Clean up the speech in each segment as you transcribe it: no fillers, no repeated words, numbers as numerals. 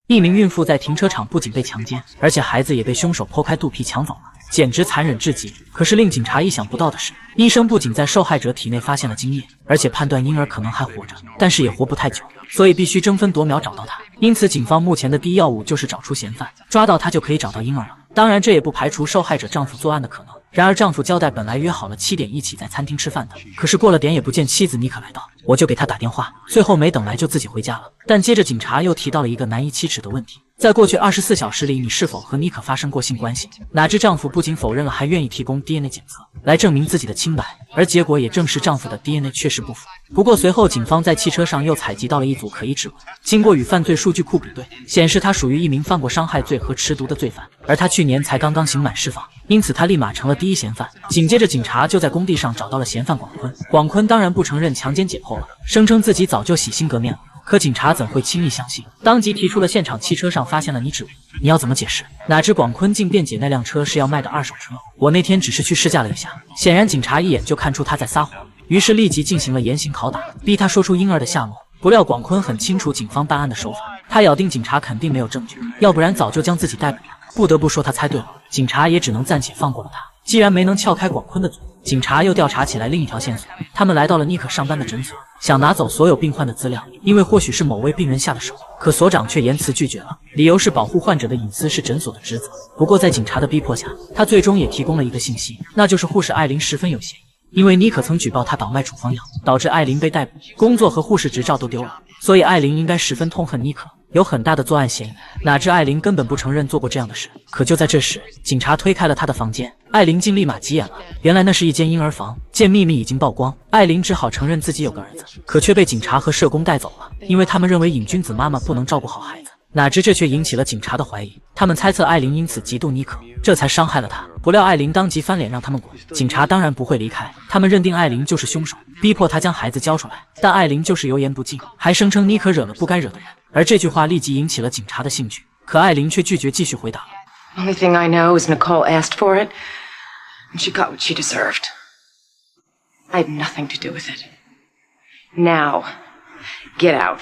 一名孕妇在停车场不仅被强奸，而且孩子也被凶手剖开肚皮抢走了，简直残忍至极。可是令警察意想不到的是，医生不仅在受害者体内发现了精液，而且判断婴儿可能还活着，但是也活不太久，所以必须争分夺秒找到他。因此，警方目前的第一要务就是找出嫌犯，抓到他就可以找到婴儿了。当然，这也不排除受害者丈夫作案的可能。然而，丈夫交代本来约好了7点一起在餐厅吃饭的，可是过了点也不见妻子妮可来到，我就给他打电话，最后没等来就自己回家了。但接着警察又提到了一个难以启齿的问题：在过去24小时里，你是否和妮可发生过性关系？哪知丈夫不仅否认了，还愿意提供 DNA 检测来证明自己的清白，而结果也证实丈夫的 DNA 确实不符。不过随后警方在汽车上又采集到了一组可疑指纹，经过与犯罪数据库比对，显示他属于一名犯过伤害罪和持毒的罪犯，而他去年才刚刚刑满释放，因此他立马成了第一嫌犯。紧接着警察就在工地上找到了嫌犯广坤，广坤当然不承认强奸解剖了，声称自己早就洗心革面了。可警察怎会轻易相信，当即提出了现场汽车上发现了你指纹，你要怎么解释？哪知广坤竟辩解那辆车是要卖的二手车，我那天只是去试驾了一下。显然警察一眼就看出他在撒谎，于是立即进行了严刑拷打，逼他说出婴儿的下落。不料广坤很清楚警方办案的手法，他咬定警察肯定没有证据，要不然早就将自己逮捕了。不得不说他猜对了，警察也只能暂且放过了他。既然没能撬开广坤的嘴，警察又调查起来另一条线索。他们来到了妮可上班的诊所，想拿走所有病患的资料，因为或许是某位病人下的手，可所长却严词拒绝了，理由是保护患者的隐私是诊所的职责。不过在警察的逼迫下，他最终也提供了一个信息，那就是护士艾琳十分有嫌疑。因为妮可曾举报他倒卖处方药，导致艾琳被逮捕，工作和护士执照都丢了，所以艾琳应该十分痛恨妮可，有很大的作案嫌疑。哪知艾琳根本不承认做过这样的事。可就在这时，警察推开了他的房间，艾琳竟立马急眼了，原来那是一间婴儿房。见秘密已经曝光，艾琳只好承认自己有个儿子，可却被警察和社工带走了，因为他们认为瘾君子妈妈不能照顾好孩子。哪知这却引起了警察的怀疑，他们猜测艾琳因此嫉妒妮可，这才伤害了她。不料艾琳当即翻脸让他们滚，警察当然不会离开，他们认定艾琳就是凶手，逼迫她将孩子交出来。但艾琳就是油盐不进，还声称妮可惹了不该惹的人，而这句话立即引起了警察的兴趣。可艾琳却拒绝继续回答了。Only thing I know is Nicole asked for it, and she got what she deserved. I had nothing to do with it. Now, get out.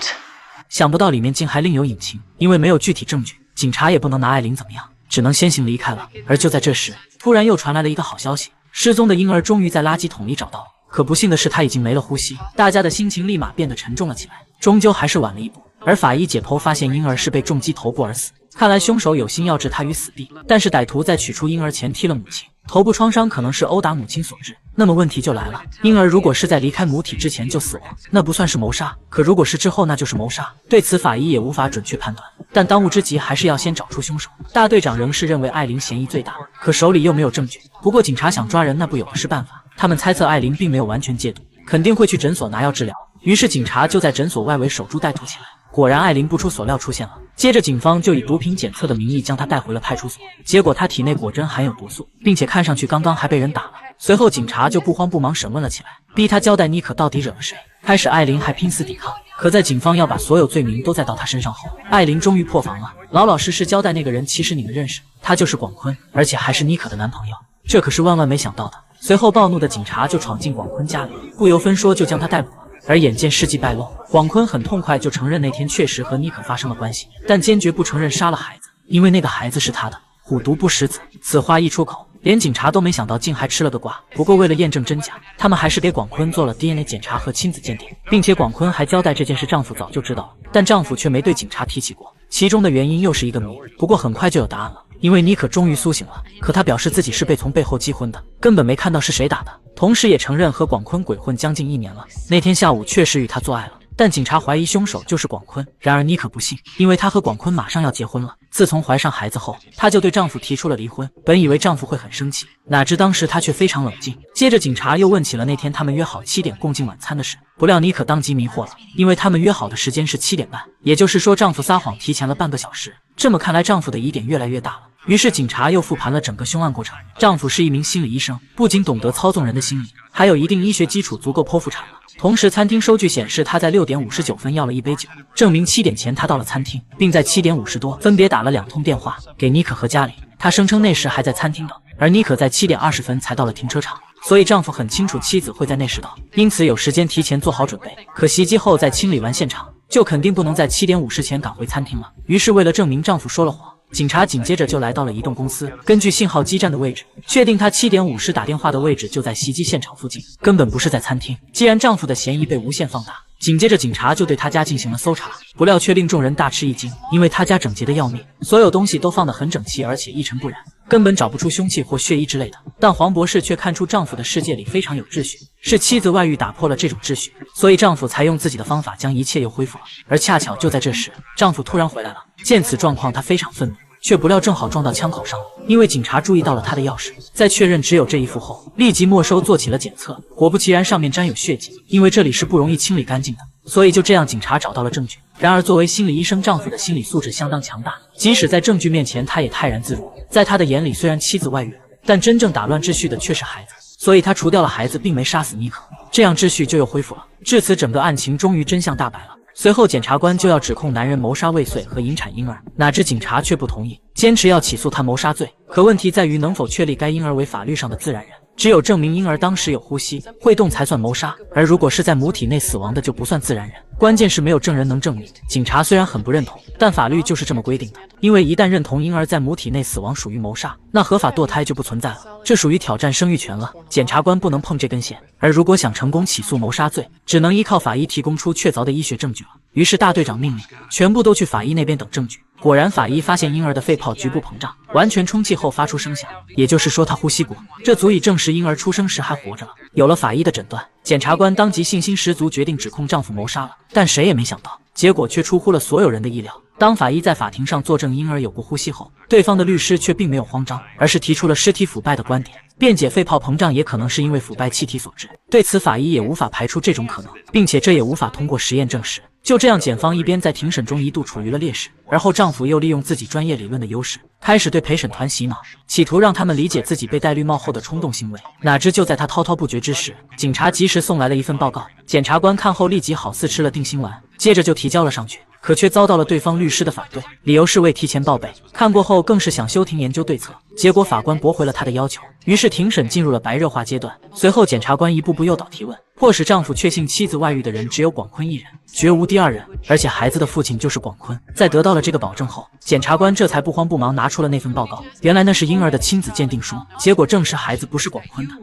想不到里面竟还另有隐情，因为没有具体证据，警察也不能拿艾琳怎么样，只能先行离开了。而就在这时，突然又传来了一个好消息，失踪的婴儿终于在垃圾桶里找到了。可不幸的是，他已经没了呼吸，大家的心情立马变得沉重了起来。终究还是晚了一步，而法医解剖发现婴儿是被重击头部而死，看来凶手有心要置他于死地，但是歹徒在取出婴儿前踢了母亲，头部创伤可能是殴打母亲所致。那么问题就来了，婴儿如果是在离开母体之前就死亡，那不算是谋杀，可如果是之后，那就是谋杀。对此法医也无法准确判断，但当务之急还是要先找出凶手。大队长仍是认为艾琳嫌疑最大，可手里又没有证据。不过警察想抓人，那不有的是办法。他们猜测艾琳并没有完全戒毒，肯定会去诊所拿药治疗，于是警察就在诊所外围守株待兔起来。果然艾琳不出所料出现了，接着警方就以毒品检测的名义将她带回了派出所，结果她体内果真含有毒素，并且看上去刚刚还被人打了。随后警察就不慌不忙审问了起来，逼她交代妮可到底惹了谁。开始艾琳还拼死抵抗，可在警方要把所有罪名都载到她身上后，艾琳终于破防了，老老实实交代那个人其实你们认识，他就是广坤，而且还是妮可的男朋友，这可是万万没想到的。随后暴怒的警察就闯进广坤家里，不由分说就将他逮捕了。而眼见事迹败露，广坤很痛快就承认那天确实和妮可发生了关系，但坚决不承认杀了孩子，因为那个孩子是他的。虎毒不食子，此话一出口，连警察都没想到竟还吃了个瓜。不过为了验证真假，他们还是给广坤做了 DNA 检查和亲子鉴定，并且广坤还交代这件事丈夫早就知道了，但丈夫却没对警察提起过，其中的原因又是一个谜。不过很快就有答案了，因为妮可终于苏醒了，可她表示自己是被从背后击昏的，根本没看到是谁打的，同时也承认和广坤鬼混将近1年了，那天下午确实与他做爱了。但警察怀疑凶手就是广坤，然而妮可不信，因为她和广坤马上要结婚了。自从怀上孩子后，她就对丈夫提出了离婚，本以为丈夫会很生气，哪知当时他却非常冷静。接着警察又问起了那天他们约好7点共进晚餐的事，不料妮可当即迷惑了，因为他们约好的时间是7点半，也就是说丈夫撒谎提前了半个小时。这么看来丈夫的疑点越来越大了。于是警察又复盘了整个凶案过程，丈夫是一名心理医生，不仅懂得操纵人的心理，还有一定医学基础，足够剖腹产了。同时餐厅收据显示他在6点59分要了一杯酒，证明7点前他到了餐厅，并在7点50多分别打了2通电话给妮可和家里。他声称那时还在餐厅等，而妮可在7点20分才到了停车场，所以丈夫很清楚妻子会在那时到，因此有时间提前做好准备。可袭击后在清理完现场，就肯定不能在7点50前赶回餐厅了。于是为了证明丈夫说了谎，警察紧接着就来到了移动公司，根据信号基站的位置，确定他7点50打电话的位置就在袭击现场附近，根本不是在餐厅。既然丈夫的嫌疑被无限放大，紧接着警察就对他家进行了搜查，不料却令众人大吃一惊，因为他家整洁的要命，所有东西都放得很整齐，而且一尘不染，根本找不出凶器或血衣之类的。但黄博士却看出丈夫的世界里非常有秩序，是妻子外遇打破了这种秩序，所以丈夫才用自己的方法将一切又恢复了。而恰巧就在这时，丈夫突然回来了，见此状况，他非常愤怒，却不料正好撞到枪口上了。因为警察注意到了他的钥匙，在确认只有这一副后，立即没收做起了检测，果不其然，上面沾有血迹。因为这里是不容易清理干净的，所以就这样警察找到了证据。然而作为心理医生，丈夫的心理素质相当强大，即使在证据面前，他也泰然自若。在他的眼里，虽然妻子外遇了，但真正打乱秩序的却是孩子，所以他除掉了孩子，并没杀死妮可，这样秩序就又恢复了。至此，整个案情终于真相大白了。随后检察官就要指控男人谋杀未遂和淫产婴儿，哪知警察却不同意，坚持要起诉他谋杀罪。可问题在于能否确立该婴儿为法律上的自然人，只有证明婴儿当时有呼吸会动才算谋杀，而如果是在母体内死亡的就不算自然人。关键是没有证人能证明。警察虽然很不认同，但法律就是这么规定的，因为一旦认同婴儿在母体内死亡属于谋杀，那合法堕胎就不存在了，这属于挑战生育权了。检察官不能碰这根弦，而如果想成功起诉谋杀罪，只能依靠法医提供出确凿的医学证据了。于是大队长命令全部都去法医那边等证据。果然，法医发现婴儿的肺泡局部膨胀，完全充气后发出声响，也就是说他呼吸过，这足以证实婴儿出生时还活着了。有了法医的诊断，检察官当即信心十足，决定指控丈夫谋杀了。但谁也没想到，结果却出乎了所有人的意料。当法医在法庭上作证婴儿有过呼吸后，对方的律师却并没有慌张，而是提出了尸体腐败的观点，辩解肺泡膨胀也可能是因为腐败气体所致。对此，法医也无法排除这种可能，并且这也无法通过实验证实。就这样，检方一边在庭审中一度处于了劣势，而后丈夫又利用自己专业理论的优势，开始对陪审团洗脑，企图让他们理解自己被戴绿帽后的冲动行为。哪知就在他滔滔不绝之时，警察及时送来了一份报告。检察官看后立即好似吃了定心丸，接着就提交了上去，可却遭到了对方律师的反对，理由是未提前报备。看过后更是想休庭研究对策，结果法官驳回了他的要求，于是庭审进入了白热化阶段。随后检察官一步步诱导提问，迫使丈夫确信妻子外遇的人只有广坤一人，绝无第二人，而且孩子的父亲就是广坤。在得到了这个保证后，检察官这才不慌不忙拿出了那份报告，原来那是婴儿的亲子鉴定书，结果证实孩子不是广坤的。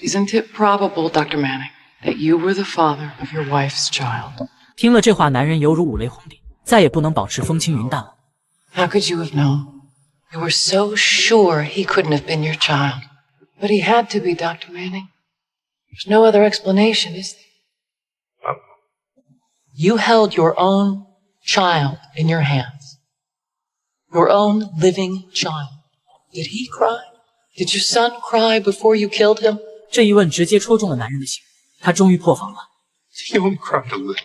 Isn't it probable, Dr. Manning, that you were the father of your wife's child? 听了这话，男人犹如五雷轰顶，再也不能保持风轻云淡了。 How could you have known? You were so sure he couldn't have been your child. But he had to be, Dr. Manning. There's no other explanation, is there? You held your own child in your hands. Your own living child. Did he cry? Did your son cry before you killed him? 这一问直接戳中了男人的心，他终于破防了。 He only cried a little.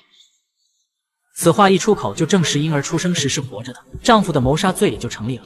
此话一出口，就证实婴儿出生时是活着的，丈夫的谋杀罪也就成立了。